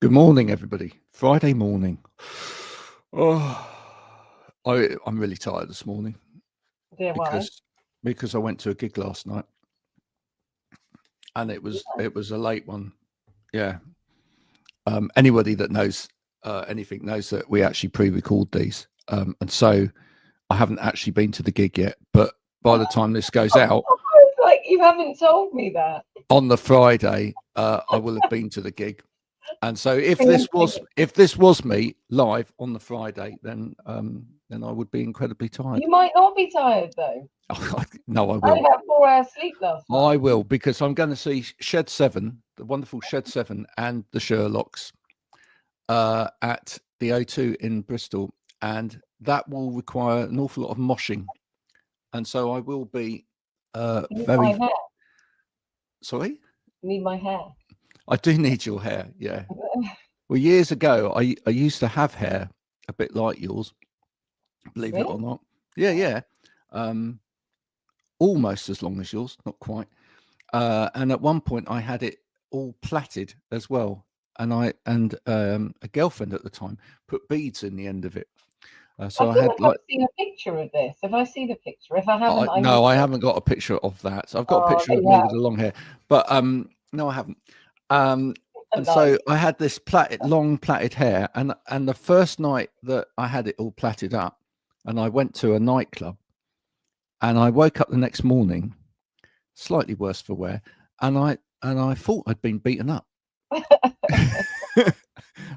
Good morning, everybody. Friday morning. Oh, I'm really tired this morning Dear, why? because I went to a gig last night, and it was a late one. Yeah. Anybody that knows anything knows that we actually pre-record these, and so I haven't actually been to the gig yet. But by the time this goes out It's like you haven't told me that. on the Friday, I will have been to the gig. And so if this was me live on the Friday, then I would be incredibly tired. You might not be tired though. No, I I will. had 4 hours sleep last night. I will, because I'm going to see Shed 7, the wonderful Shed 7 and the Sherlocks at the O2 in Bristol, and that will require an awful lot of moshing. And so I will be My hair. Sorry? You need my hair. I do need your hair, yeah. Well, years ago, I used to have hair a bit like yours, believe it or not. Yeah. Almost as long as yours, not quite. And at one point, I had it all plaited as well. And a girlfriend at the time put beads in the end of it. So I had I've seen a picture of this. Have I seen a picture? If I haven't, I haven't got a picture of that. I've got a picture of me with the long hair, but no, I haven't. And so I had this long plaited hair, and the first night that I had it all plaited up, and I went to a nightclub, and I woke up the next morning, slightly worse for wear, and I thought I'd been beaten up,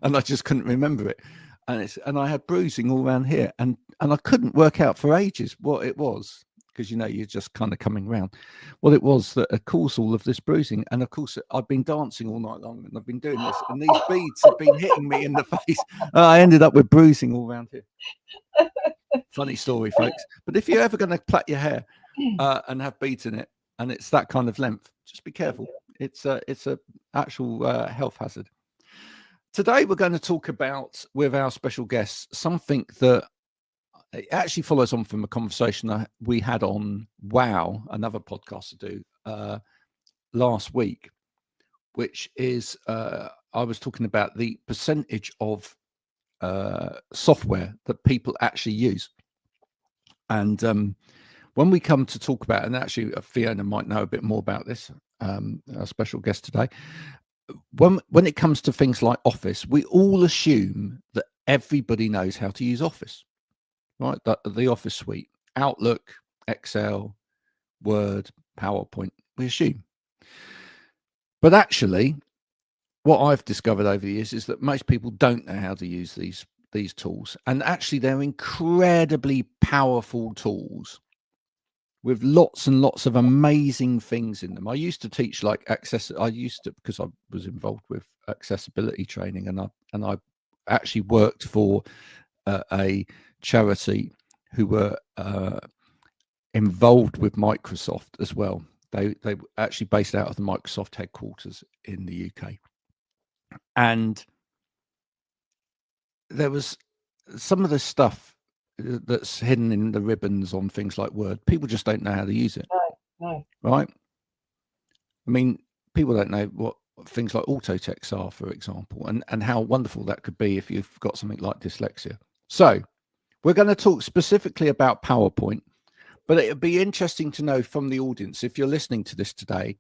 and I just couldn't remember it, and I had bruising all around here, and I couldn't work out for ages what it was, because you're just kind of coming round what it was that had caused all of this bruising. And of course, I've been dancing all night long, and I've been doing this, and these beads have been hitting me in the face. I ended up with bruising all around here. Funny story, folks. But if you're ever going to plait your hair and have beads in it, and it's that kind of length, just be careful. It's a actual health hazard. Today we're going to talk about, with our special guests, something that it actually follows on from a conversation that we had on WOW, another podcast to do last week, which is I was talking about the percentage of software that people actually use. And when we come to talk about, and actually Fiona might know a bit more about this, our special guest today, when it comes to things like Office, we all assume that everybody knows how to use Office. Right, the Office suite, Outlook, Excel, Word, PowerPoint, we assume. But actually, what I've discovered over the years is that most people don't know how to use these tools. And actually, they're incredibly powerful tools with lots and lots of amazing things in them. I used to teach because I was involved with accessibility training, and I actually worked for a charity who were involved with Microsoft as well. They were actually based out of the Microsoft headquarters in the UK. And there was some of the stuff that's hidden in the ribbons on things like Word. People just don't know how to use it. No. Right? I mean, people don't know what things like auto text are, for example, and how wonderful that could be if you've got something like dyslexia. So we're going to talk specifically about PowerPoint, but it would be interesting to know from the audience, if you're listening to this today,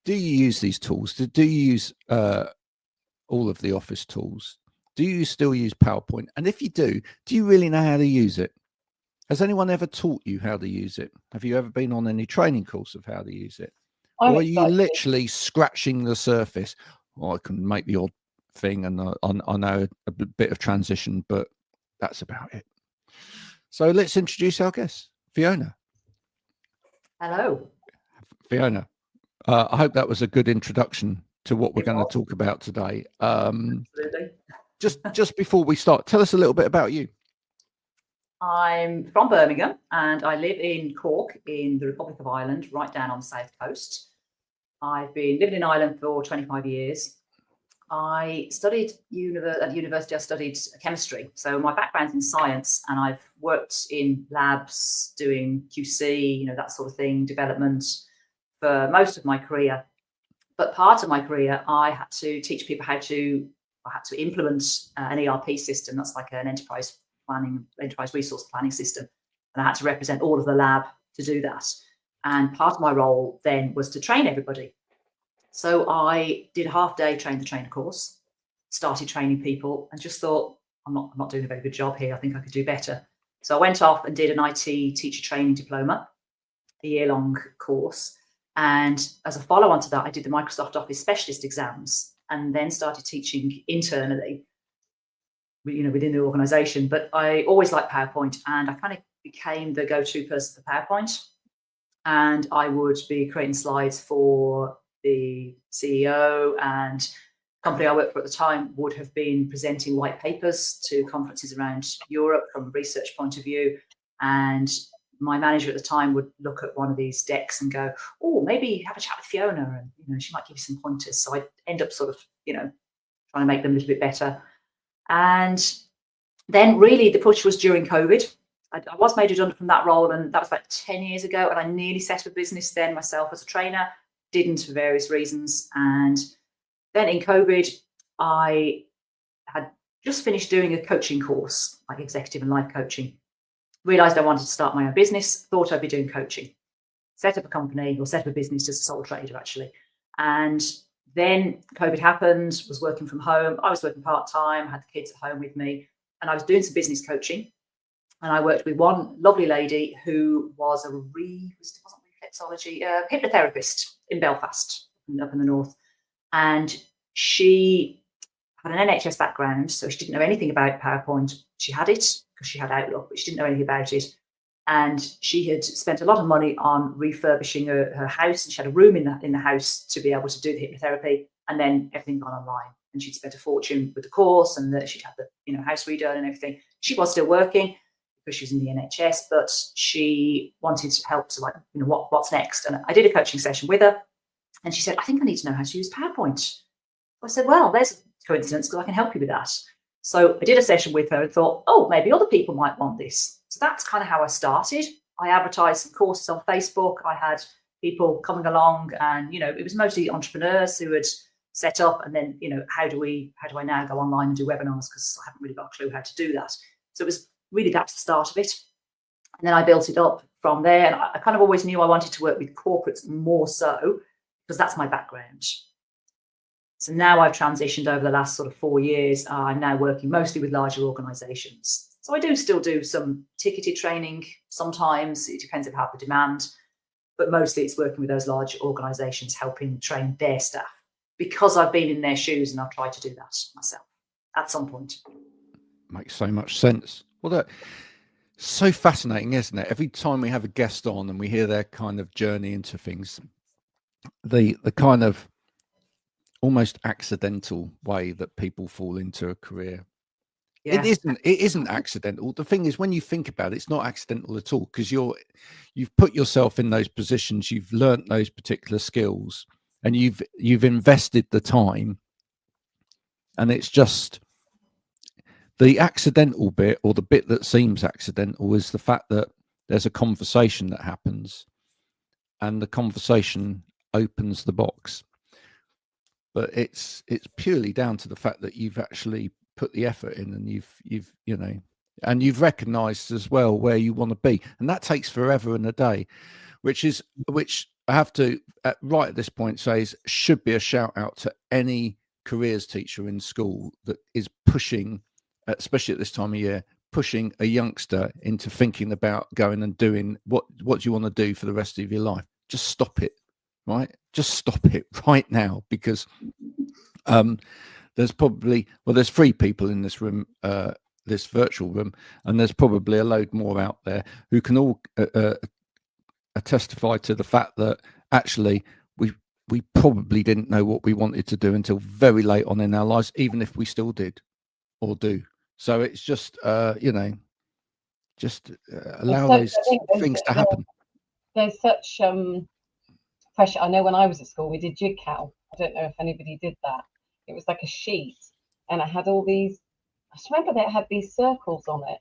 do you use these tools? Do you use all of the Office tools? Do you still use PowerPoint? And if you do you really know how to use it? Has anyone ever taught you how to use it? Have you ever been on any training course of how to use it? Or are you literally scratching the surface? Well, I can make the odd thing, and I know a bit of transition, but that's about it. So let's introduce our guest, Fiona. Hello. Fiona, I hope that was a good introduction to what we're going to talk about today. Absolutely. Just before we start, tell us a little bit about you. I'm from Birmingham, and I live in Cork in the Republic of Ireland, right down on the south coast. I've been living in Ireland for 25 years. I studied at university. I studied chemistry, so my background's in science, and I've worked in labs doing QC, that sort of thing, development for most of my career. But part of my career, I had to teach people I had to implement an ERP system. That's like an enterprise resource planning system. And I had to represent all of the lab to do that. And part of my role then was to train everybody. So I did a half-day train the trainer course, started training people, and just thought, I'm not doing a very good job here. I think I could do better. So I went off and did an IT teacher training diploma, a year-long course. And as a follow-on to that, I did the Microsoft Office specialist exams and then started teaching internally, within the organization. But I always liked PowerPoint, and I kind of became the go-to person for PowerPoint. And I would be creating slides for the CEO, and the company I worked for at the time would have been presenting white papers to conferences around Europe from a research point of view. And my manager at the time would look at one of these decks and go, oh, maybe have a chat with Fiona, and she might give you some pointers. So I'd end up sort of, trying to make them a little bit better. And then really the push was during COVID. I was made redundant from that role, and that was about 10 years ago. And I nearly set up a business then myself as a trainer, didn't for various reasons. And then in COVID, I had just finished doing a coaching course, like executive and life coaching. Realized I wanted to start my own business, thought I'd be doing coaching, set up a company, or set up a business as a sole trader, actually. And then COVID happened, was working from home. I was working part-time, had the kids at home with me, and I was doing some business coaching. And I worked with one lovely lady who was a reflexology hypnotherapist in Belfast, up in the north. And she had an NHS background, so she didn't know anything about PowerPoint. She had it because she had Outlook, but she didn't know anything about it. And she had spent a lot of money on refurbishing her house, and she had a room in the house to be able to do the hypnotherapy, and then everything gone online. And she'd spent a fortune with the course, and she'd had the house redone and everything. She was still working because she was in the NHS, but she wanted help to what's next. And I did a coaching session with her, and she said, I think I need to know how to use PowerPoint. I said, well, there's a coincidence because I can help you with that. So I did a session with her and thought, oh, maybe other people might want this. So that's kind of how I started. I advertised some courses on Facebook. I had people coming along, and it was mostly entrepreneurs who had set up, and then how do I now go online and do webinars, because I haven't really got a clue how to do that. So it was really, that's the start of it. And then I built it up from there. And I kind of always knew I wanted to work with corporates more so, because that's my background. So now I've transitioned over the last sort of 4 years. I'm now working mostly with larger organizations. So I do still do some ticketed training. Sometimes it depends on how the demand, but mostly it's working with those large organizations, helping train their staff, because I've been in their shoes and I've tried to do that myself at some point. Makes so much sense. Well, that's so fascinating, isn't it? Every time we have a guest on and we hear their kind of journey into things, the kind of almost accidental way that people fall into a career. Yeah. It isn't accidental. The thing is, when you think about it, it's not accidental at all, because you've put yourself in those positions, you've learnt those particular skills, and you've invested the time. And it's just the accidental bit, or the bit that seems accidental, is the fact that there's a conversation that happens, and the conversation opens the box. But it's purely down to the fact that you've actually put the effort in, and you've recognized as well where you want to be. And that takes forever and a day, which I have to right at this point say should be a shout out to any careers teacher in school that is pushing, especially at this time of year, pushing a youngster into thinking about going and doing what do you want to do for the rest of your life. Just stop it. Right, just stop it right now, because there's 3 people in this room, this virtual room, and there's probably a load more out there who can all testify to the fact that actually we probably didn't know what we wanted to do until very late on in our lives, even if we still did or do. So it's just allow those things to happen. There's such pressure. I know when I was at school, we did jig cow. I don't know if anybody did that. It was like a sheet, and it had all these, I just remember that it had these circles on it,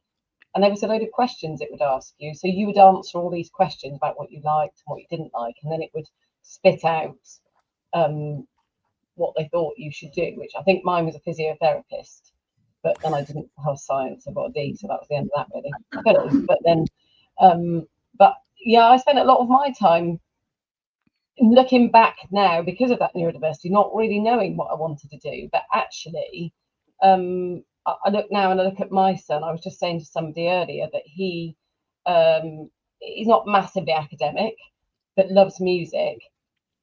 and there was a load of questions it would ask you. So you would answer all these questions about what you liked and what you didn't like, and then it would spit out what they thought you should do, which I think mine was a physiotherapist, but then I didn't have science. I got a D, so that was the end of that really. I got it, but then, but yeah, I spent a lot of my time looking back now because of that neurodiversity, not really knowing what I wanted to do, but actually, I look now and I look at my son. I was just saying to somebody earlier that he's not massively academic, but loves music.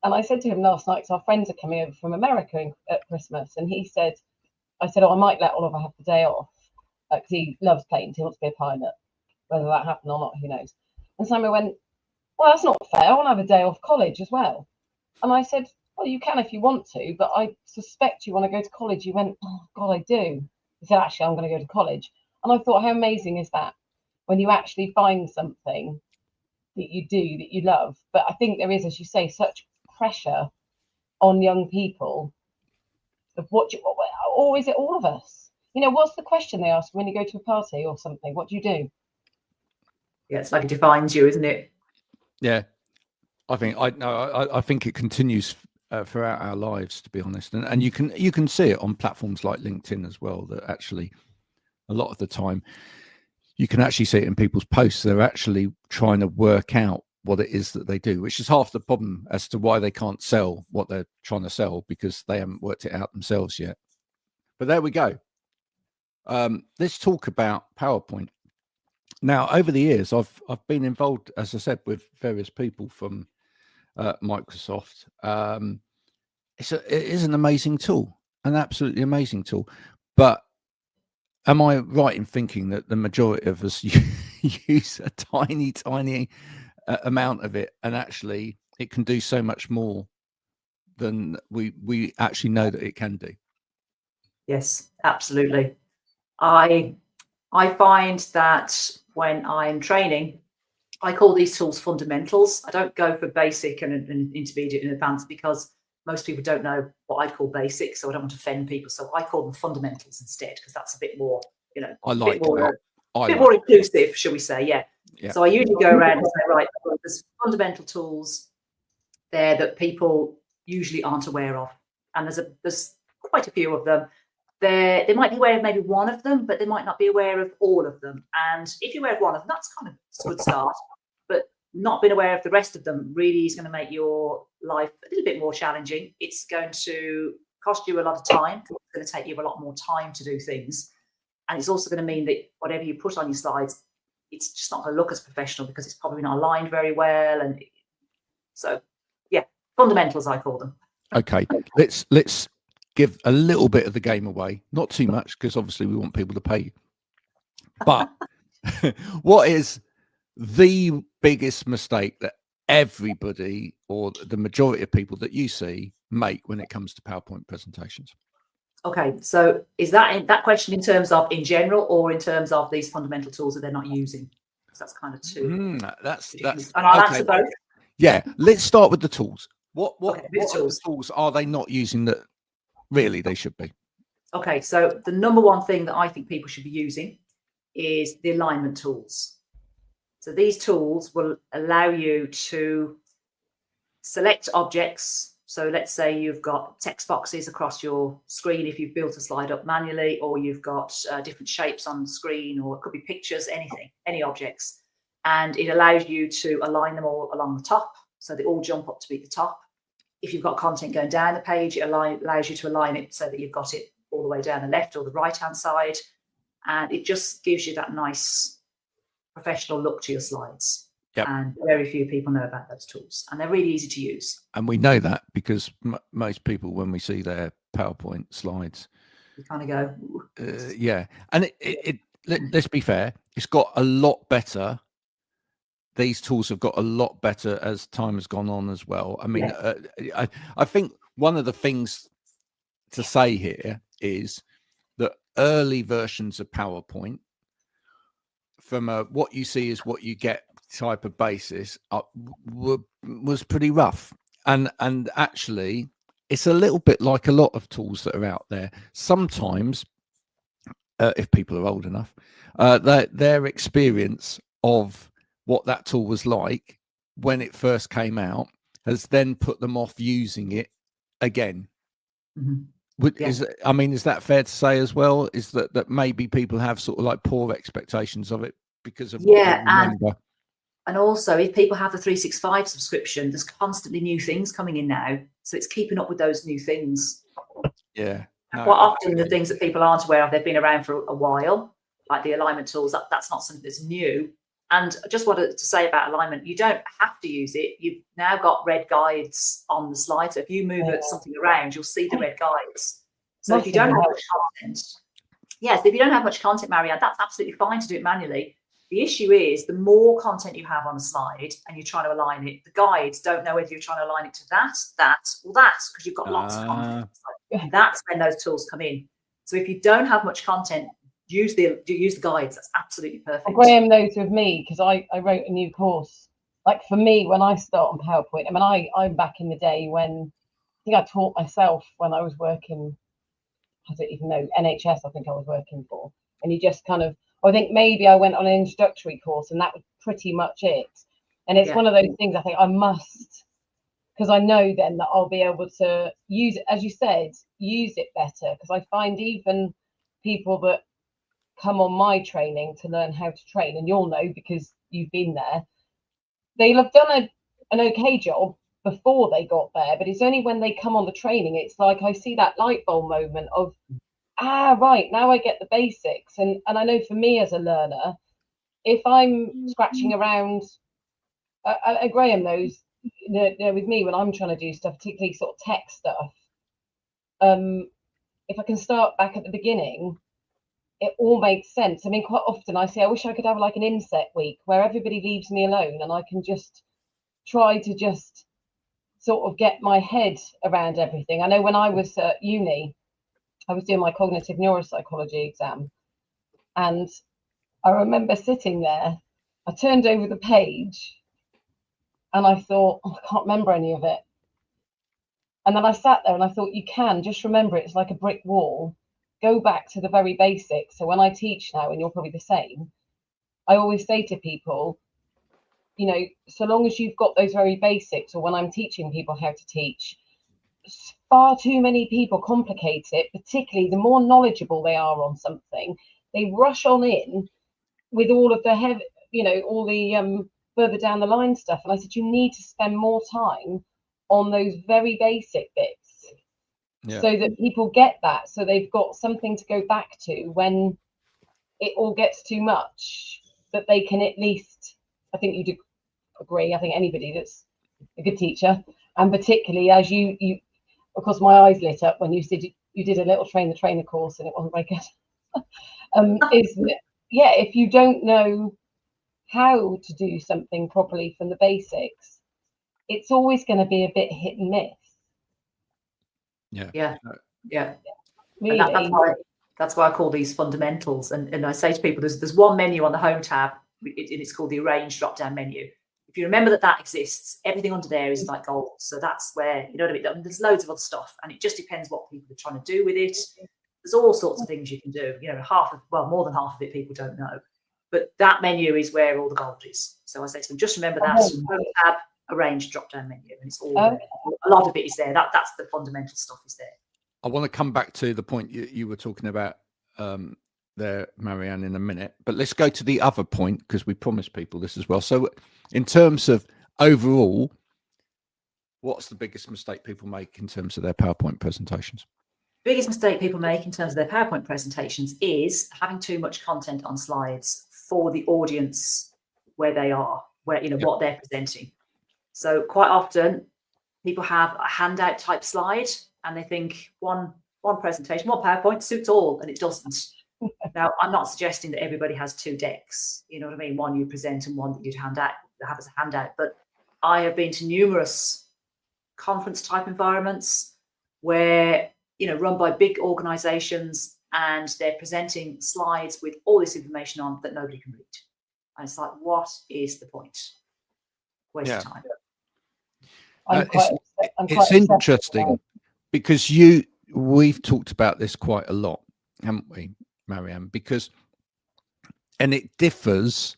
And I said to him last night, because our friends are coming over from America at Christmas, and he said, I said, oh, I might let Oliver have the day off because he loves planes. He wants to be a pilot. Whether that happened or not, who knows? And Samuel went, well, that's not fair. I want to have a day off college as well. And I said, well, you can if you want to, but I suspect you want to go to college. He went, oh, God, I do. He said, actually, I'm going to go to college. And I thought, how amazing is that when you actually find something that you do, that you love? But I think there is, as you say, such pressure on young people of or is it all of us? You know, what's the question they ask when you go to a party or something? What do you do? Yeah, it's like it defines you, isn't it? Yeah, I think it continues throughout our lives, to be honest, and you can see it on platforms like LinkedIn as well. That actually, a lot of the time, you can actually see it in people's posts. They're actually trying to work out what it is that they do, which is half the problem as to why they can't sell what they're trying to sell, because they haven't worked it out themselves yet. But there we go. Let's talk about PowerPoint. Now, over the years, I've been involved, as I said, with various people from Microsoft. It is an amazing tool, an absolutely amazing tool. But am I right in thinking that the majority of us use a tiny amount of it, and actually it can do so much more than we actually know that it can do? Yes, absolutely. I find that when I'm training, I call these tools fundamentals. I don't go for basic and intermediate and advanced, because most people don't know what I call basic, so I don't want to offend people. So I call them fundamentals instead, because that's a bit more, I like that. A bit more inclusive, shall we say? Yeah. So I usually go around and say, right, there's fundamental tools there that people usually aren't aware of, and there's quite a few of them. They might be aware of maybe one of them, but they might not be aware of all of them. And if you're aware of one of them, that's kind of a good start. But not being aware of the rest of them really is going to make your life a little bit more challenging. It's going to cost you a lot of time. It's going to take you a lot more time to do things. And it's also going to mean that whatever you put on your slides, it's just not going to look as professional, because it's probably not aligned very well. And so, yeah, fundamentals, I call them. Okay, let's give a little bit of the game away, not too much, because obviously we want people to pay you. But what is the biggest mistake that everybody, or the majority of people that you see, make when it comes to PowerPoint presentations? Okay, so is that question in terms of in general, or in terms of these fundamental tools that they're not using? Because that's kind of two. That's and I'll answer both. Yeah, let's start with the tools. What tools. Tools are they not using that really they should be? Okay, so the number one thing that I think people should be using is the alignment tools. So these tools will allow you to select objects. So let's say you've got text boxes across your screen if you've built a slide up manually, or you've got different shapes on the screen, or it could be pictures, anything, any objects. And it allows you to align them all along the top, so they all jump up to be at the top. If you've got content going down the page, it allows you to align it so that you've got it all the way down the left or the right-hand side. And it just gives you that nice professional look to your slides. Yep. And very few people know about those tools, and they're really easy to use. And we know that because most people, when we see their PowerPoint slides, you kind of go, yeah. And let's be fair, it's got a lot better. These tools have got a lot better as time has gone on as well. I mean, I think one of the things to say here is that early versions of PowerPoint, from a what you see is what you get type of basis, was pretty rough. And actually, it's a little bit like a lot of tools that are out there. Sometimes, if people are old enough, their experience of what that tool was like when it first came out has then put them off using it again. Mhm. Is that fair to say as well? Is that maybe people have sort of like poor expectations of it because of what they remember? And also, if people have the 365 subscription, there's constantly new things coming in now, so it's keeping up with those new things. Yeah. No, quite often the things that people aren't aware of, they've been around for a while, like the alignment tools. That's not something that's new. And I just wanted to say about alignment, you don't have to use it. You've now got red guides on the slide. So if you move something around, you'll see the red guides. So if you don't have much content, if you don't have much content, Marianne, that's absolutely fine to do it manually. The issue is the more content you have on a slide and you're trying to align it, the guides don't know whether you're trying to align it to that, or that, because you've got lots of content. That's when those tools come in. So if you don't have much content, use the guides. That's absolutely perfect. Well, Graham knows with me, because I wrote a new course. Like for me, when I start on PowerPoint, I'm back in the day when I think I taught myself when I was working, I don't even know, NHS I think I was working for. And you just kind of, I think maybe I went on an introductory course and that was pretty much it. And it's one of those things I think I must, because I know then that I'll be able to use it, as you said, use it better. Because I find even people that come on my training to learn how to train, and you'll know because you've been there, they'll have done an okay job before they got there, but it's only when they come on the training, it's like I see that light bulb moment of, right, now I get the basics. And I know for me as a learner, if I'm scratching around, Graham knows, with me when I'm trying to do stuff, particularly sort of tech stuff, if I can start back at the beginning, it all makes sense. I mean, quite often I say, I wish I could have like an inset week where everybody leaves me alone and I can just try to just sort of get my head around everything. I know when I was at uni, I was doing my cognitive neuropsychology exam, and I remember sitting there, I turned over the page and I thought, I can't remember any of it. And then I sat there and I thought, you can just remember it's like a brick wall. Go back to the very basics. So when I teach now, and you're probably the same, I always say to people, so long as you've got those very basics, or when I'm teaching people how to teach, far too many people complicate it, particularly the more knowledgeable they are on something. They rush on in with all of the heavy, all the further down the line stuff. And I said, you need to spend more time on those very basic bits so that people get that. So they've got something to go back to when it all gets too much, that they can at least, I think you'd agree, I think anybody that's a good teacher, and particularly as you of course my eyes lit up when you did a little train the trainer course and it wasn't very good, is that, if you don't know how to do something properly from the basics, it's always going to be a bit hit and miss. Really. And that's why I call these fundamentals. And I say to people, there's one menu on the home tab, and it's called the arrange drop down menu. If you remember that exists, everything under there is like gold. So that's where, you know what I mean? There's loads of other stuff, and it just depends what people are trying to do with it. There's all sorts of things you can do. More than half of it people don't know. But that menu is where all the gold is. So I say to them, just remember that home tab, arrange drop down menu, and it's all there. A lot of it is there. That's the fundamental stuff is there. I want to come back to the point you were talking about there, Marianne, in a minute. But let's go to the other point, because we promised people this as well. So in terms of overall, what's the biggest mistake people make in terms of their PowerPoint presentations? Biggest mistake people make in terms of their PowerPoint presentations is having too much content on slides for the audience where they are, what they're presenting. So quite often people have a handout type slide and they think one presentation, one PowerPoint suits all, and it doesn't. Now, I'm not suggesting that everybody has two decks, you know what I mean? One you present and one that you'd have as a handout. But I have been to numerous conference type environments where, run by big organizations, and they're presenting slides with all this information on that nobody can read. And it's like, what is the point? Waste of time. It's interesting because we've talked about this quite a lot, haven't we, Marianne? And it differs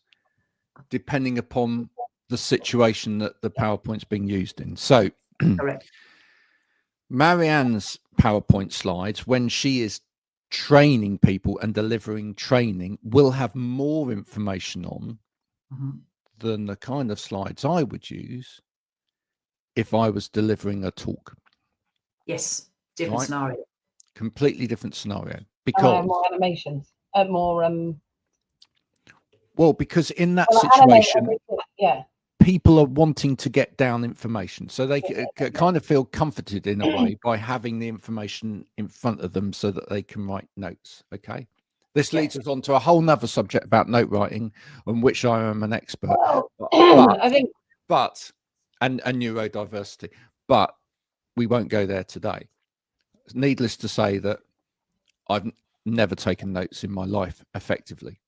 depending upon the situation that the PowerPoint's being used in. So correct. Marianne's PowerPoint slides, when she is training people and delivering training, will have more information on than the kind of slides I would use if I was delivering a talk. Yes, different scenario. Completely different scenario. Because more animations, well, because in that situation, yeah, people are wanting to get down information, so they kind of feel comforted in a way by having the information in front of them so that they can write notes. Okay, this leads us on to a whole nother subject about note writing, on which I am an expert. Well, I think, and neurodiversity, but we won't go there today. Needless to say that I've never taken notes in my life effectively,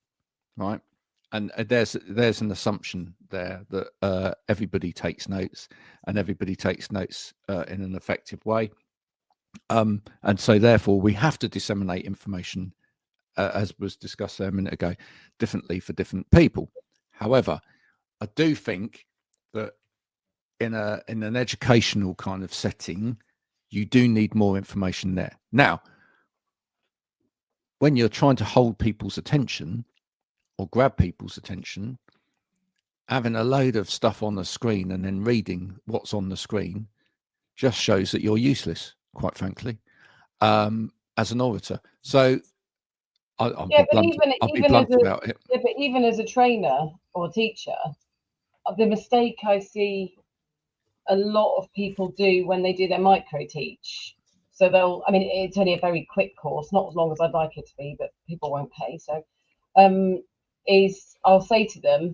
right? And there's an assumption there that everybody takes notes, and everybody takes notes in an effective way, and so therefore we have to disseminate information, as was discussed there a minute ago, differently for different people. However, I do think that in an educational kind of setting, you do need more information there. Now, when you're trying to hold people's attention or grab people's attention, having a load of stuff on the screen and then reading what's on the screen just shows that you're useless, quite frankly, as an orator. So I'll be blunt about it. Yeah, but even as a trainer or teacher, the mistake I see a lot of people do when they do their micro teach, so it's only a very quick course, not as long as I'd like it to be, but people won't pay. So is I'll say to them,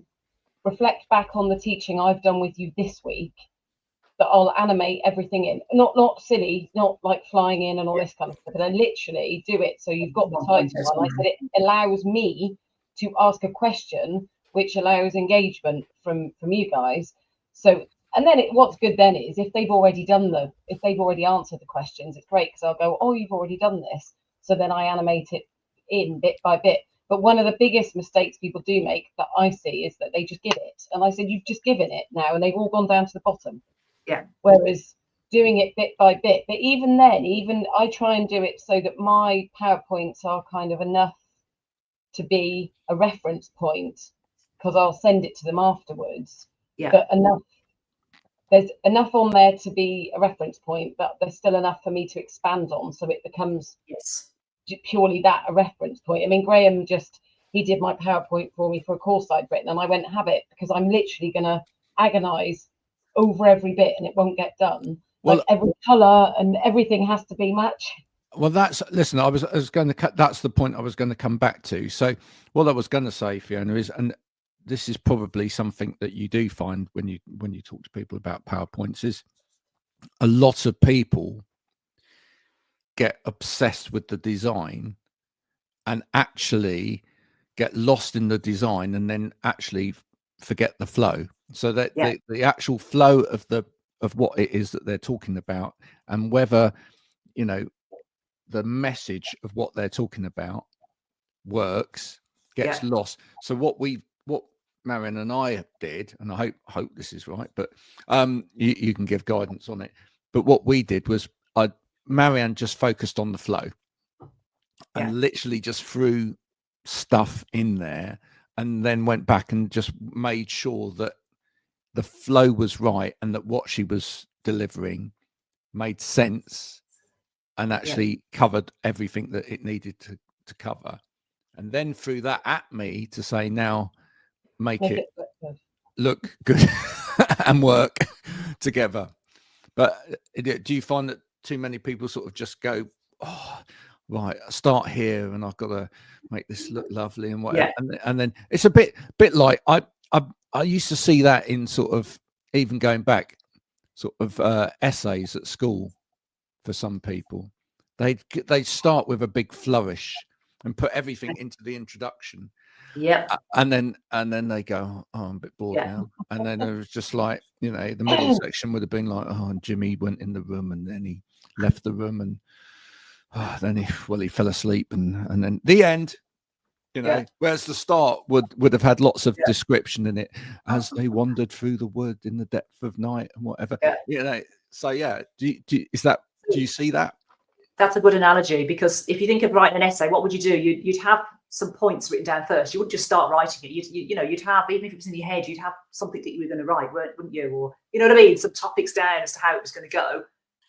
reflect back on the teaching I've done with you this week, that I'll animate everything in, not silly, not like flying in and all this kind of stuff, but I literally do it so you've got the title. And I said it allows me to ask a question which allows engagement from you guys. So, and then what's good then is if they've already answered the questions, it's great, because I'll go, oh, you've already done this, so then I animate it in bit by bit. But one of the biggest mistakes people do make that I see is that they just give it. And I said, you've just given it now, and they've all gone down to the bottom. Yeah. Whereas doing it bit by bit, but even then, I try and do it so that my PowerPoints are kind of enough to be a reference point, because I'll send it to them afterwards. Yeah. But there's enough on there to be a reference point, but there's still enough for me to expand on, so it becomes purely that, a reference point. I mean, Graham he did my PowerPoint for me for a course I'd written, and I went, have it, because I'm literally going to agonize over every bit and it won't get done. Well, like every color and everything has to be matched. Well, listen, I was going to cut. That's the point I was going to come back to. So what I was going to say, Fiona, is, and this is probably something that you do find when you talk to people about PowerPoints, is a lot of people get obsessed with the design and actually get lost in the design and then actually forget the flow. So that the actual flow of what it is that they're talking about, and whether, the message of what they're talking about works, gets lost. So what Marion and I did, and I hope this is right, but you can give guidance on it. But what we did was Marianne just focused on the flow and literally just threw stuff in there, and then went back and just made sure that the flow was right and that what she was delivering made sense and actually covered everything that it needed to cover. And then threw that at me to say, now make it look good and work together. But do you find that too many people sort of just go, oh, right, start here and I've got to make this look lovely and whatever. And then it's a bit like I used to see that in sort of, even going back, sort of essays at school. For some people, they start with a big flourish and put everything into the introduction. And then they go, oh, I'm a bit bored now. And then it was just like, the middle section would have been like, oh, and Jimmy went in the room and then he left the room and then he fell asleep and then the end. Whereas the start would have had lots of description in it, as they wandered through the wood in the depth of night and whatever. So is that Do you see that? That's a good analogy, because if you think of writing an essay, what would you do? You'd have some points written down first. You wouldn't just start writing it. You'd have, even if it was in your head, you'd have something that you were going to write, wouldn't you? Or, you know what I mean? Some topics down as to how it was going to go.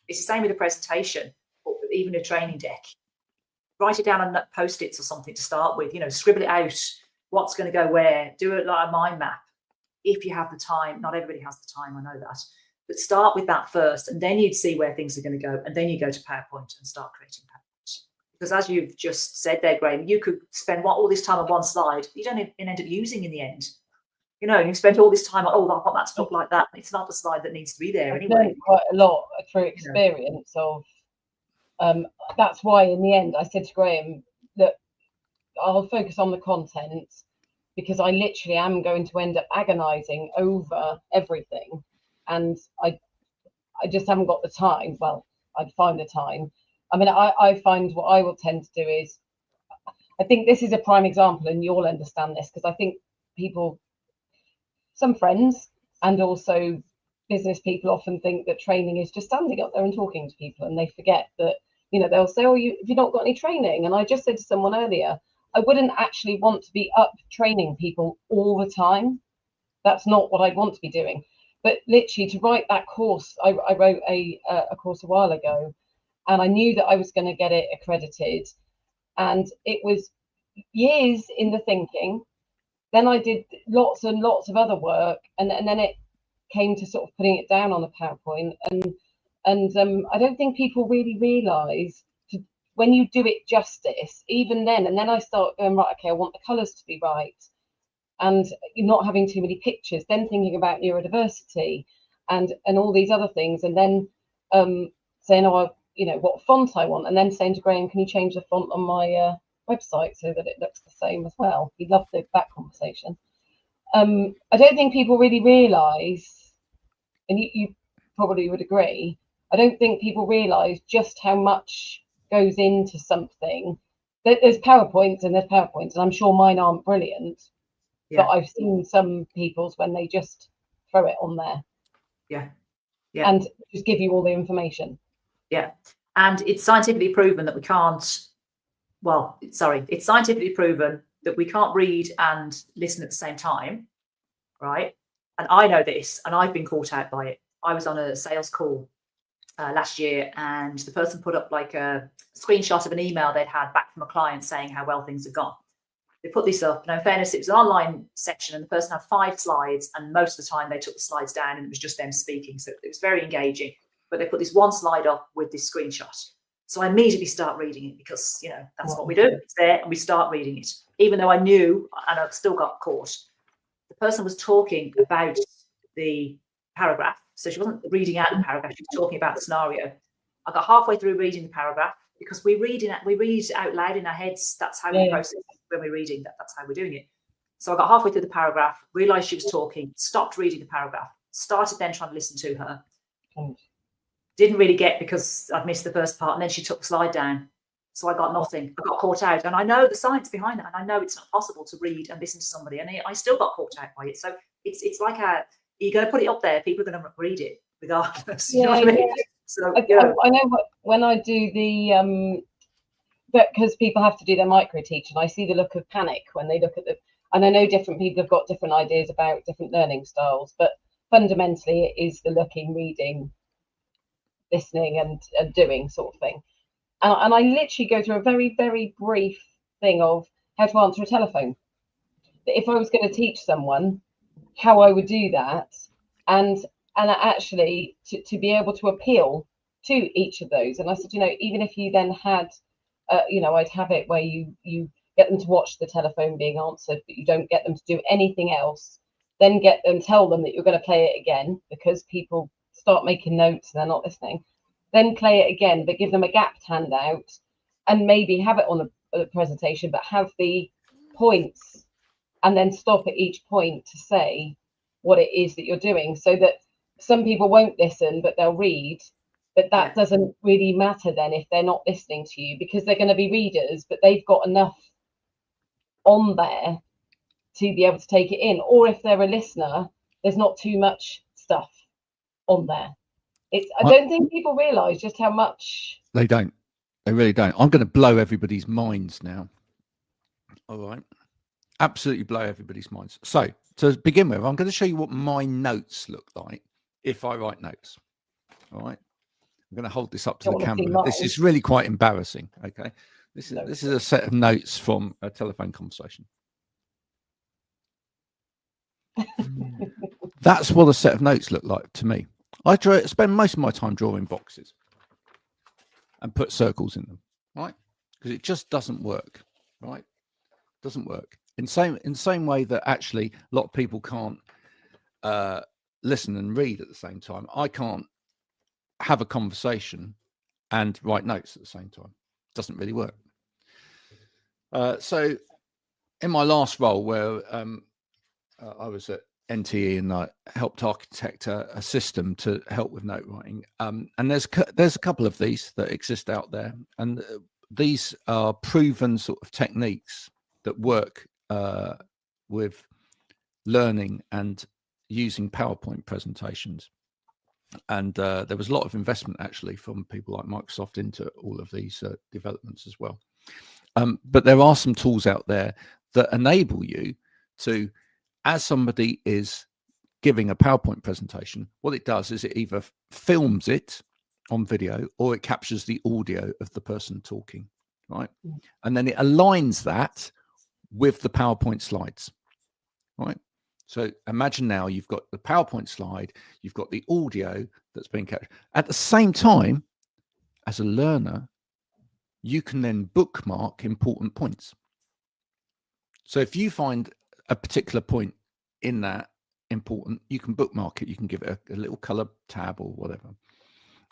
It's the same with a presentation, or even a training deck. Write it down on Post-its or something to start with. Scribble it out. What's going to go where? Do it like a mind map if you have the time. Not everybody has the time, I know that. But start with that first, and then you'd see where things are going to go. And then you go to PowerPoint and start creating PowerPoint. Because as you've just said there, Graham, you could spend all this time on one slide you don't even end up using in the end. You spent all this time on, I want that to look like that. It's not the slide that needs to be there anyway. I've learned quite a lot through experience of, that's why in the end I said to Graham that I'll focus on the content, because I literally am going to end up agonizing over everything. And I just haven't got the time. Well, I'd find the time. I mean, I find what I will tend to do is, I think this is a prime example, and you'll understand this, because I think people, some friends and also business people, often think that training is just standing up there and talking to people, and they forget that, they'll say, oh, you've not got any training. And I just said to someone earlier, I wouldn't actually want to be up training people all the time. That's not what I'd want to be doing. But literally, to write that course, I wrote a course a while ago, and I knew that I was going to get it accredited. And it was years in the thinking. Then I did lots and lots of other work, and then it came to sort of putting it down on a PowerPoint. And I don't think people really realise, when you do it justice, even then, and then I start going, right, okay, I want the colours to be right. And you're not having too many pictures, then thinking about neurodiversity and all these other things, and then saying, what font I want, and then saying to Graham, can you change the font on my website so that it looks the same as well? He loved that conversation. I don't think people really realise, and you probably would agree, I don't think people realise just how much goes into something. There's PowerPoints, and I'm sure mine aren't brilliant. Yeah. But I've seen some people's when they just throw it on there. Yeah. And just give you all the information. Yeah. And it's scientifically proven that it's scientifically proven that we can't read and listen at the same time, right? And I know this, and I've been caught out by it. I was on a sales call last year, and the person put up like a screenshot of an email they'd had back from a client saying how well things had gone. They put this up. Now, in fairness, it was an online section, and the person had 5 slides, and most of the time they took the slides down and it was just them speaking. So it was very engaging. But they put this one slide up with this screenshot. So I immediately start reading it, because, that's what we do. It's there, and we start reading it. Even though I knew, and I've still got caught, the person was talking about the paragraph. So she wasn't reading out the paragraph, she was talking about the scenario. I got halfway through reading the paragraph, because we read out loud in our heads. That's how we process it when we're reading. That's how we're doing it. So I got halfway through the paragraph, realised she was talking, stopped reading the paragraph, started then trying to listen to her. Didn't really get, because I'd missed the first part, and then she took the slide down. So I got nothing. I got caught out. And I know the science behind that, and I know it's not possible to read and listen to somebody. And I still got caught out by it. So it's like you're going to put it up there, people are going to read it regardless. You know what I mean? So, I know when I do the because people have to do their micro teach, and I see the look of panic when they look at and I know different people have got different ideas about different learning styles, but fundamentally it is the looking, reading, listening and doing sort of thing. And I literally go through a very, very brief thing of how to answer a telephone. If I was going to teach someone how I would do that, and actually to be able to appeal to each of those. And I said, even if you then had, I'd have it where you get them to watch the telephone being answered, but you don't get them to do anything else, then tell them that you're going to play it again, because people start making notes and they're not listening. Then play it again, but give them a gapped handout, and maybe have it on a presentation, but have the points, and then stop at each point to say what it is that you're doing, so that some people won't listen, but they'll read. But that doesn't really matter then if they're not listening to you, because they're going to be readers, but they've got enough on there to be able to take it in. Or if they're a listener, there's not too much stuff on there. I don't think people realise just how much they don't. They really don't. I'm going to blow everybody's minds now. All right. Absolutely blow everybody's minds. So to begin with, I'm going to show you what my notes look like if I write notes. All right. I'm going to hold this up to the camera. This is really quite embarrassing. Okay. This is a set of notes from a telephone conversation. That's what a set of notes look like to me. I spend most of my time drawing boxes and put circles in them, right? Because it just doesn't work, right? Doesn't work. In the same way that actually a lot of people can't listen and read at the same time. I can't have a conversation and write notes at the same time. It doesn't really work. So in my last role where I was at NTE and I helped architect a system to help with note writing. And there's a couple of these that exist out there. And these are proven sort of techniques that work with learning and using PowerPoint presentations. And there was a lot of investment actually from people like Microsoft into all of these developments as well. But there are some tools out there that enable you to, as somebody is giving a PowerPoint presentation, what it does is it either films it on video or it captures the audio of the person talking, right? And then it aligns that with the PowerPoint slides, right? So imagine now you've got the PowerPoint slide, you've got the audio that's being captured. At the same time, as a learner, you can then bookmark important points. So if you find a particular point in that important, you can bookmark it. You can give it a little color tab or whatever.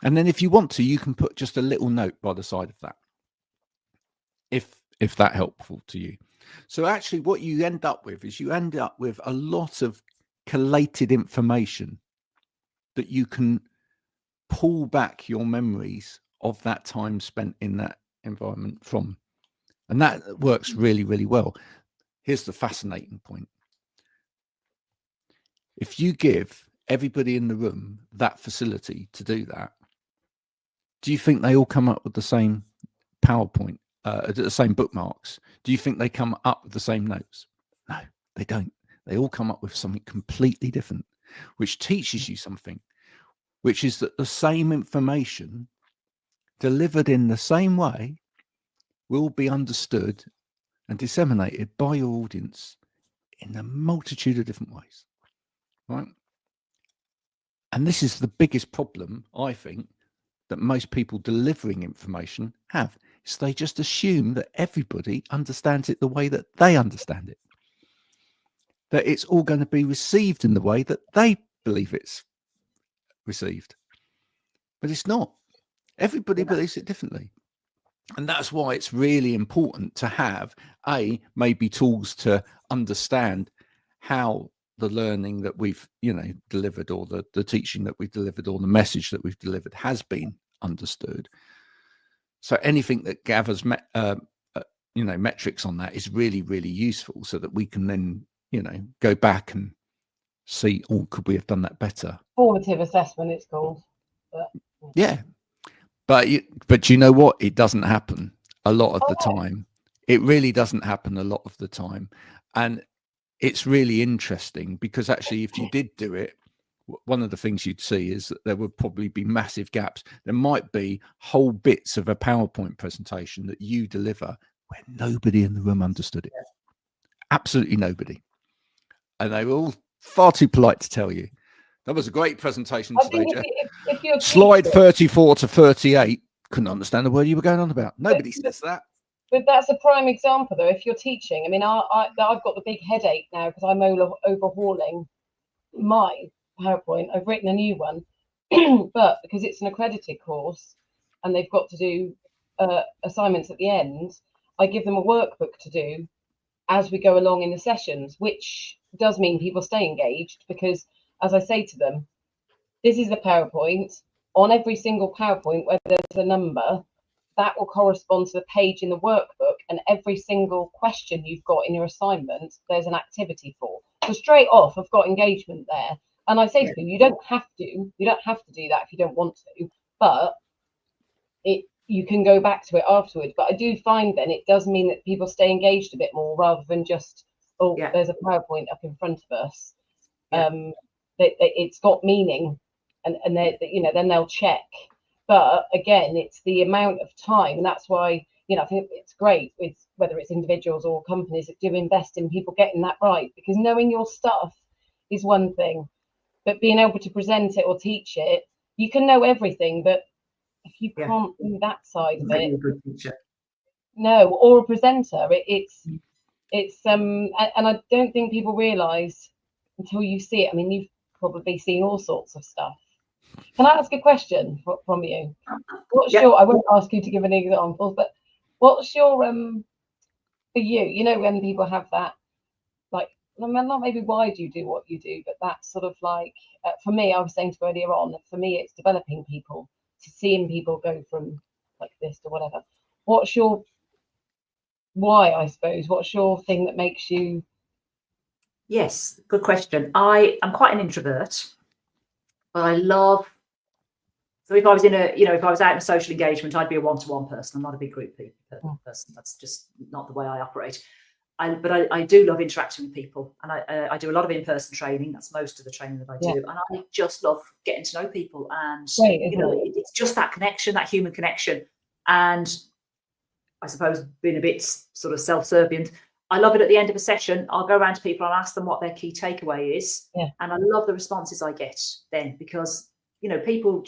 And then if you want to, you can put just a little note by the side of that, if that helpful to you. So actually what you end up with is you end up with a lot of collated information that you can pull back your memories of that time spent in that environment from. And that works really, really well. Here's the fascinating point. If you give everybody in the room that facility to do that, do you think they all come up with the same PowerPoint, the same bookmarks? Do you think they come up with the same notes? No, they don't. They all come up with something completely different, which teaches you something, which is that the same information delivered in the same way will be understood and disseminated by your audience in a multitude of different ways, right? And this is the biggest problem, I think, that most people delivering information have, is they just assume that everybody understands it the way that they understand it, that it's all going to be received in the way that they believe it's received. But it's not. Everybody believes it differently. And that's why it's really important to have maybe tools to understand how the learning that we've delivered, or the teaching that we've delivered, or the message that we've delivered has been understood. So anything that gathers metrics on that is really, really useful, so that we can then go back and see, oh, could we have done that better? Formative assessment, it's called. But yeah. But you know what? It doesn't happen a lot of the time. It really doesn't happen a lot of the time. And it's really interesting, because actually, if you did do it, one of the things you'd see is that there would probably be massive gaps. There might be whole bits of a PowerPoint presentation that you deliver where nobody in the room understood it. Absolutely nobody. And they were all far too polite to tell you. That was a great presentation today, Jeff. If you're Slide 34 to 38. Couldn't understand the word you were going on about. Nobody says that. But that's a prime example, though. If you're teaching, I mean, I've got the big headache now because I'm overhauling my PowerPoint. I've written a new one, but because it's an accredited course and they've got to do assignments at the end, I give them a workbook to do as we go along in the sessions, which does mean people stay engaged, because as I say to them, this is the PowerPoint. On every single PowerPoint where there's a number, that will correspond to the page in the workbook, and every single question you've got in your assignment, there's an activity for. So straight off, I've got engagement there. And I say to people, you don't have to do that if you don't want to, but you can go back to it afterwards. But I do find then it does mean that people stay engaged a bit more rather than just, there's a PowerPoint up in front of us. It's got meaning, and they, then they'll check. But again, it's the amount of time, and that's why, I think it's great with whether it's individuals or companies that do invest in people getting that right, because knowing your stuff is one thing, but being able to present it or teach it, you can know everything, but if you can't do that side of it, a good teacher. No, or a presenter, it's and I don't think people realise until you see it. I mean, you've probably seen all sorts of stuff. Can I ask a question from you? What's your? I won't ask you to give any examples, but what's your for you? When people have that, like, not maybe why do you do what you do, but that sort of like, for me, I was saying to earlier on, for me, it's developing people, to seeing people go from like this to whatever. What's your why? I suppose. What's your thing that makes you? Yes, good question. I am quite an introvert, but I love. So if I was if I was out in a social engagement, I'd be a one-to-one person. I'm not a big group person. That's just not the way I operate. But I do love interacting with people, and I do a lot of in-person training. That's most of the training that I do, and I just love getting to know people. And it's just that connection, that human connection. And I suppose being a bit sort of self-serving, I love it at the end of a session. I'll go around to people and ask them what their key takeaway is, and I love the responses I get then, because people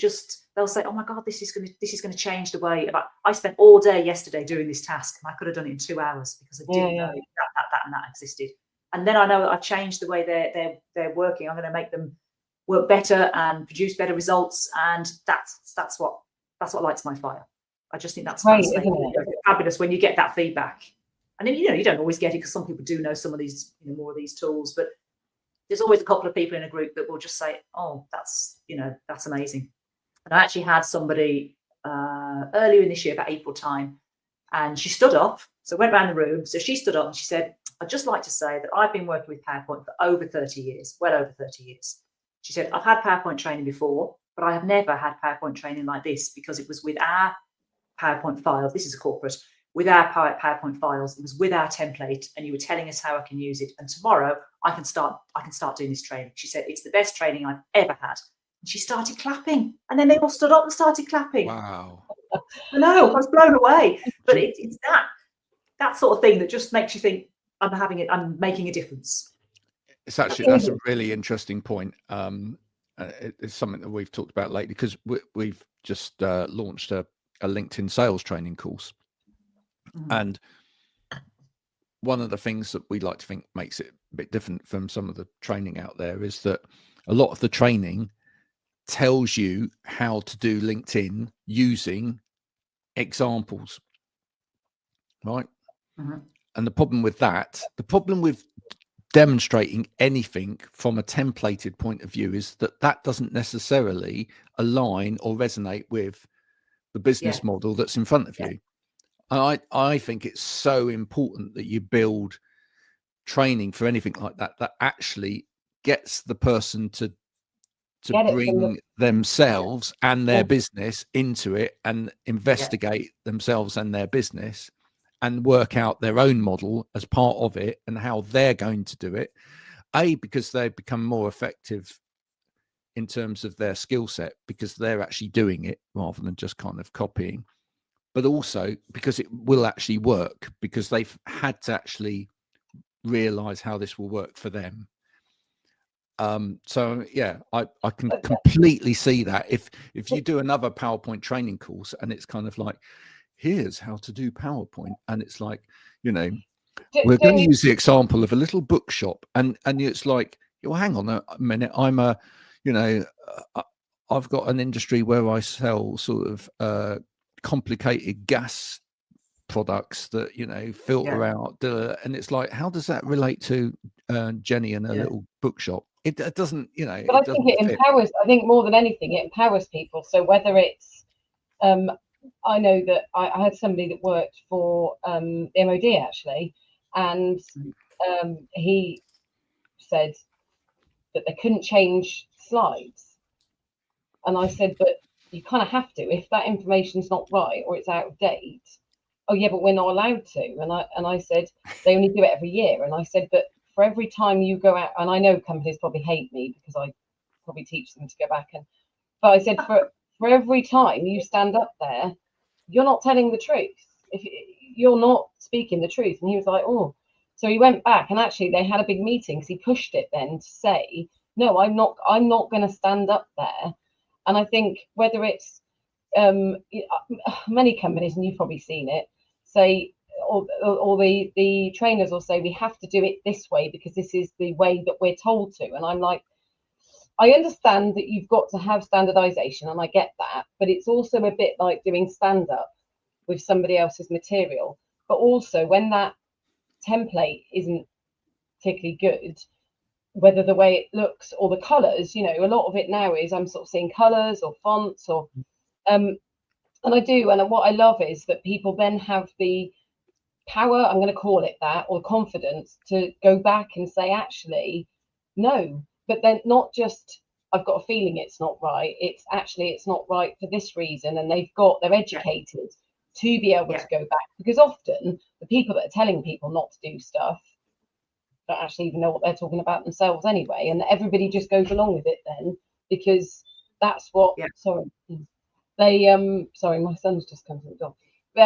they'll say, "Oh my God, this is going to change the way." I spent all day yesterday doing this task, and I could have done it in 2 hours because I didn't know that and that existed. And then I know that I've changed the way they're working. I'm going to make them work better and produce better results, and that's what lights my fire. I just think that's fascinating. It's fabulous when you get that feedback. And then you don't always get it, because some people do know some of these more of these tools, but there's always a couple of people in a group that will just say, "Oh, that's amazing." And I actually had somebody earlier in this year, about April time, and she stood up. So I went around the room. So she stood up and she said, "I'd just like to say that I've been working with PowerPoint for over 30 years, well over 30 years." She said, "I've had PowerPoint training before, but I have never had PowerPoint training like this, because it was with our PowerPoint files. This is a corporate. With our PowerPoint files, it was with our template, and you were telling us how I can use it. And tomorrow I can start doing this training." She said, "It's the best training I've ever had." And she started clapping, and then they all stood up and started clapping. Wow! I know, I was blown away. But it's that sort of thing that just makes you think, I'm making a difference. It's actually, that's a really interesting point. It's something that we've talked about lately, because we've just launched a LinkedIn sales training course. And one of the things that we like to think makes it a bit different from some of the training out there is that a lot of the training tells you how to do LinkedIn using examples, right? And the problem with demonstrating anything from a templated point of view is that doesn't necessarily align or resonate with the business model that's in front of you. I think it's so important that you build training for anything like that actually gets the person to bring themselves and their business into it, and investigate themselves and their business, and work out their own model as part of it, and how they're going to do it. Because they become more effective in terms of their skill set, because they're actually doing it rather than just kind of copying. But also because it will actually work, because they've had to actually realize how this will work for them. So yeah, I can completely see that. If you do another PowerPoint training course and it's kind of like, here's how to do PowerPoint, and it's like, we're going to use the example of a little bookshop, and it's like, well, hang on a minute, I've got an industry where I sell sort of complicated gas products that filter out, and it's like, how does that relate to Jenny and her little bookshop? It doesn't, But I think it empowers. I think more than anything, it empowers people. So whether it's, I know that I had somebody that worked for the MOD actually, and he said, that they couldn't change slides. And I said, but you kind of have to if that information's not right or it's out of date. Oh yeah, but we're not allowed to. And I said they only do it every year. And I said, but for every time you go out, and I know companies probably hate me because I probably teach them to go back but I said for every time you stand up there, you're not telling the truth. If you're not speaking the truth. And he was like, oh. So he went back, and actually they had a big meeting because he pushed it then to say, no, I'm not going to stand up there. And I think whether it's many companies, and you've probably seen it, say, or the trainers will say, we have to do it this way because this is the way that we're told to. And I'm like, I understand that you've got to have standardization, and I get that, but it's also a bit like doing stand up with somebody else's material. But also when that template isn't particularly good, whether the way it looks or the colors, you know, a lot of it now is I'm sort of seeing colors or fonts or and I do, and what I love is that people then have the power, I'm going to call it that, or confidence to go back and say, actually, no. But then not just, I've got a feeling it's not right. It's actually, it's not right for this reason. And they're educated to be able to go back, because often the people that are telling people not to do stuff don't actually even know what they're talking about themselves anyway. And everybody just goes along with it then, because that's what, sorry, my son's just come to the door.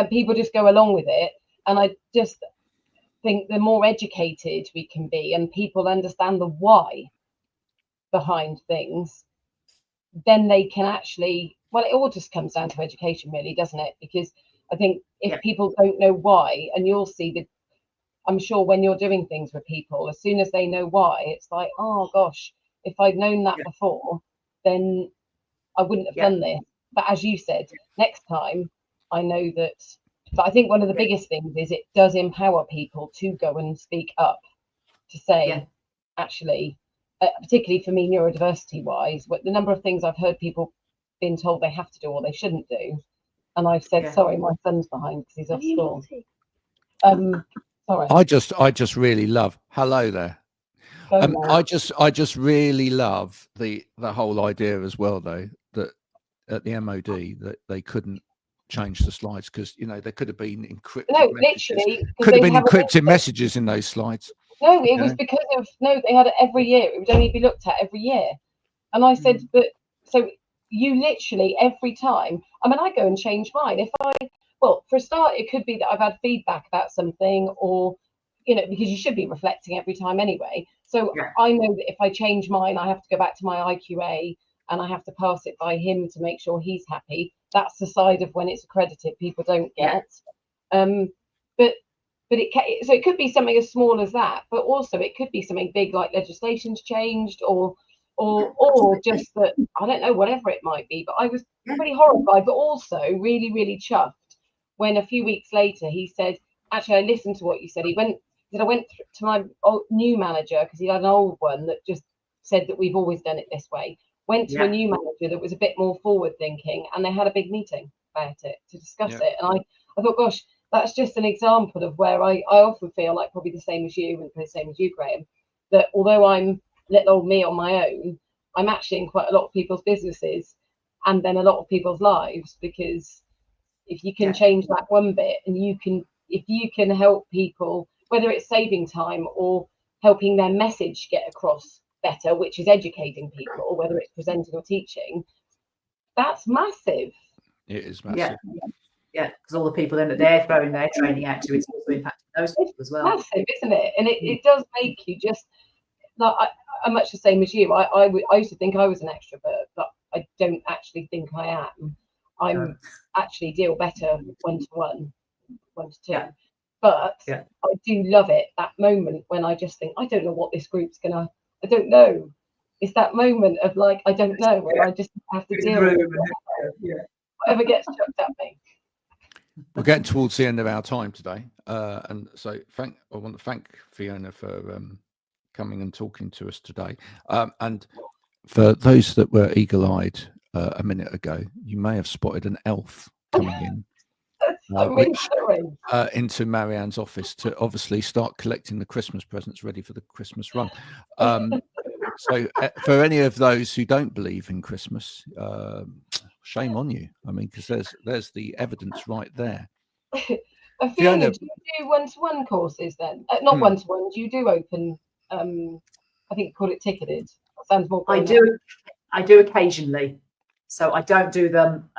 People just go along with it. And I just think the more educated we can be and people understand the why behind things, then they can actually, well, it all just comes down to education really, doesn't it? Because I think if people don't know why, and you'll see that, I'm sure when you're doing things with people, as soon as they know why, it's like, oh gosh, if I'd known that before, then I wouldn't have done this. But as you said, next time I know that. But I think one of the biggest things is it does empower people to go and speak up, to say, actually, particularly for me, neurodiversity wise, the number of things I've heard people being told they have to do or they shouldn't do. And I've said, sorry, my son's behind because he's off school. Sorry. I just really love, hello there. I just really love the whole idea as well, though, that at the MOD that they couldn't change the slides because, you know, there could have been encrypted literally could have been encrypted messages in those slides. No, it was because of they had it every year. It would only be looked at every year. And I said, but so you literally every time, I mean, I go and change mine. Well, for a start, it could be that I've had feedback about something, or, you know, because you should be reflecting every time anyway. So I know that if I change mine, I have to go back to my IQA and I have to pass it by him to make sure he's happy. That's the side of when it's accredited, people don't get. But it could be something as small as that, but also it could be something big like legislation's changed or just that, I don't know, whatever it might be. But I was pretty horrified, but also really, really chuffed when a few weeks later he said, actually, I listened to what you said. I went to my new manager because he had an old one that just said that we've always done it this way. Went to a new manager that was a bit more forward thinking, and they had a big meeting about it to discuss it. And I thought, gosh, that's just an example of where I often feel like probably the same as you and the same as you, Graham, that although I'm little old me on my own, I'm actually in quite a lot of people's businesses and then a lot of people's lives, because if you can change that one bit and if you can help people, whether it's saving time or helping their message get across better, which is educating people, whether it's presenting or teaching, that's massive. It is massive. Yeah, because all the people then that they're throwing their training out to, it's also impacting those people as well. Massive, isn't it? And it does make you just like, I'm much the same as you. I used to think I was an extrovert, but I don't actually think I am. I'm actually deal better one-to-one, one-to-two. Yeah. But I do love it, that moment when I just think, I don't know what this group's I don't know. It's that moment of like, I don't know, where I just have to deal with whatever gets chucked at me. We're getting towards the end of our time today, and so I want to thank Fiona for coming and talking to us today. And for those that were eagle-eyed a minute ago, you may have spotted an elf coming in into Marianne's office to obviously start collecting the Christmas presents ready for the Christmas run. So for any of those who don't believe in Christmas, shame on you. I mean, because there's the evidence right there. Fiona, do you do one-to-one courses then? Not one-to-one. Do you do open? I think you call it ticketed. That sounds more. I do occasionally. So I don't do them.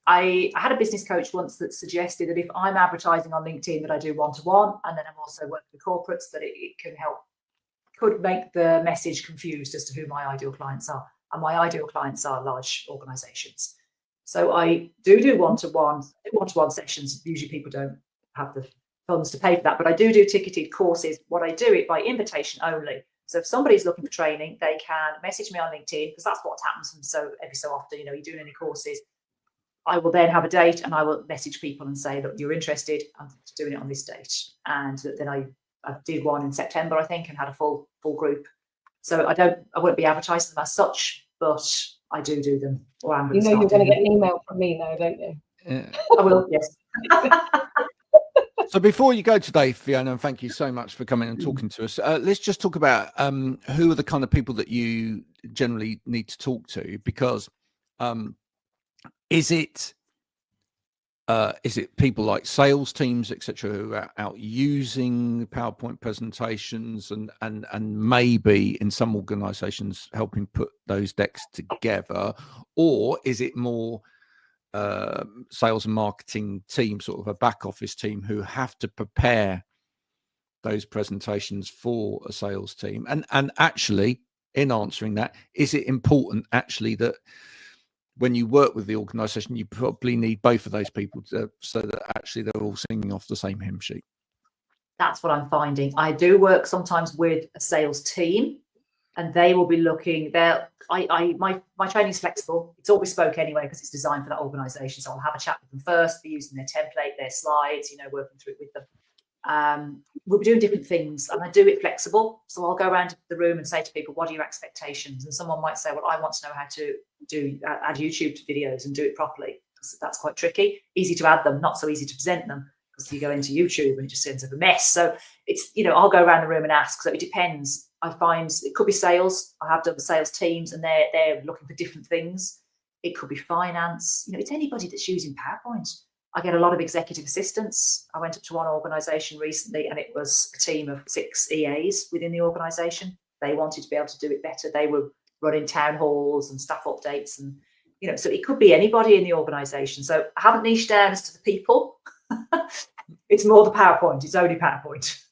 I had a business coach once that suggested that if I'm advertising on LinkedIn that I do one-to-one, and then I'm also working with corporates, that it could make the message confused as to who my ideal clients are. And my ideal clients are large organizations. So I do one-to-one sessions. Usually people don't have the funds to pay for that, but I do ticketed courses. What I do it by invitation only. So if somebody's looking for training, they can message me on LinkedIn, because that's what happens. And so every so often, you're doing any courses, I will then have a date and I will message people and say, look, you're interested, I'm doing it on this date. And then I did one in September, I think, and had a full group. So I won't be advertising them as such, but I do them. Or I'm you're going to get an email from me now, don't you? Yeah. I will, yes. So before you go today, Fiona, and thank you so much for coming and talking to us, let's just talk about who are the kind of people that you generally need to talk to, because is it people like sales teams, etc., who are out using PowerPoint presentations and maybe in some organizations helping put those decks together, or is it more sales and marketing team, sort of a back office team, who have to prepare those presentations for a sales team? And actually, in answering that, is it important actually that when you work with the organization, you probably need both of those people so that actually they're all singing off the same hymn sheet? That's what I'm finding. I do work sometimes with a sales team, and they will be looking there. My training is flexible. It's all bespoke anyway, because it's designed for that organization. So I'll have a chat with them first, be using their template, their slides, working through it with them. We'll be doing different things, and I do it flexible. So I'll go around the room and say to people, what are your expectations? And someone might say, well, I want to know how to add YouTube videos and do it properly. That's quite tricky. Easy to add them, not so easy to present them, because you go into YouTube and it just ends up a mess. So it's, I'll go around the room and ask. So it depends. I find it could be sales. I have done the sales teams, and they're looking for different things. It could be finance. It's anybody that's using PowerPoint. I get a lot of executive assistants. I went up to one organization recently, and it was a team of 6 EAs within the organization. They wanted to be able to do it better. They were running town halls and staff updates, and so it could be anybody in the organization. So I haven't niched down as to the people. It's more the PowerPoint. It's only PowerPoint.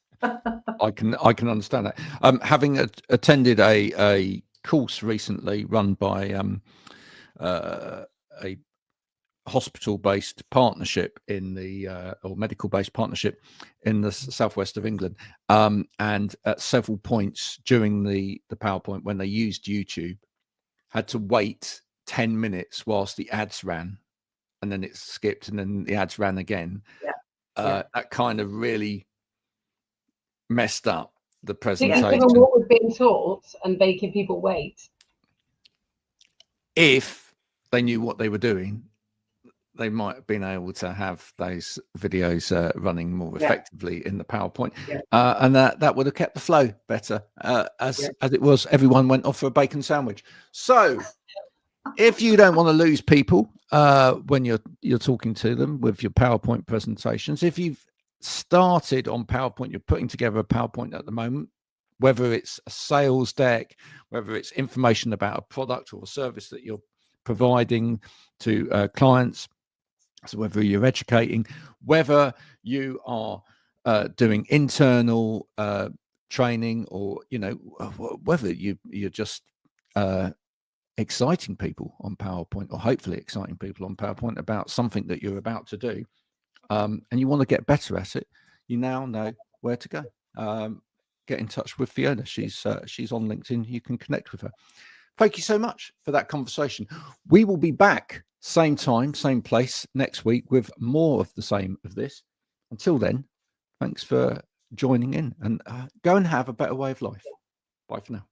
I can understand that. Having attended a course recently run by a hospital-based partnership or medical-based partnership in the southwest of England, and at several points during the PowerPoint, when they used YouTube, had to wait 10 minutes whilst the ads ran, and then it skipped, and then the ads ran again. That kind of really messed up the presentation. Given what was being taught and making people wait. If they knew what they were doing, they might have been able to have those videos running more effectively in the PowerPoint, and that would have kept the flow better. As it was, everyone went off for a bacon sandwich. So if you don't want to lose people when you're talking to them with your PowerPoint presentations, if you've started on PowerPoint, you're putting together a PowerPoint at the moment, whether it's a sales deck, whether it's information about a product or a service that you're providing to clients, so whether you're educating, whether you are doing internal training, or whether you're just exciting people on PowerPoint, or hopefully exciting people on PowerPoint about something that you're about to do, and you want to get better at it, you now know where to go. Get in touch with Fiona. She's on LinkedIn. You can connect with her. Thank you so much for that conversation. We will be back same time, same place next week with more of the same of this. Until then, thanks for joining in, and go and have a better way of life. Bye for now.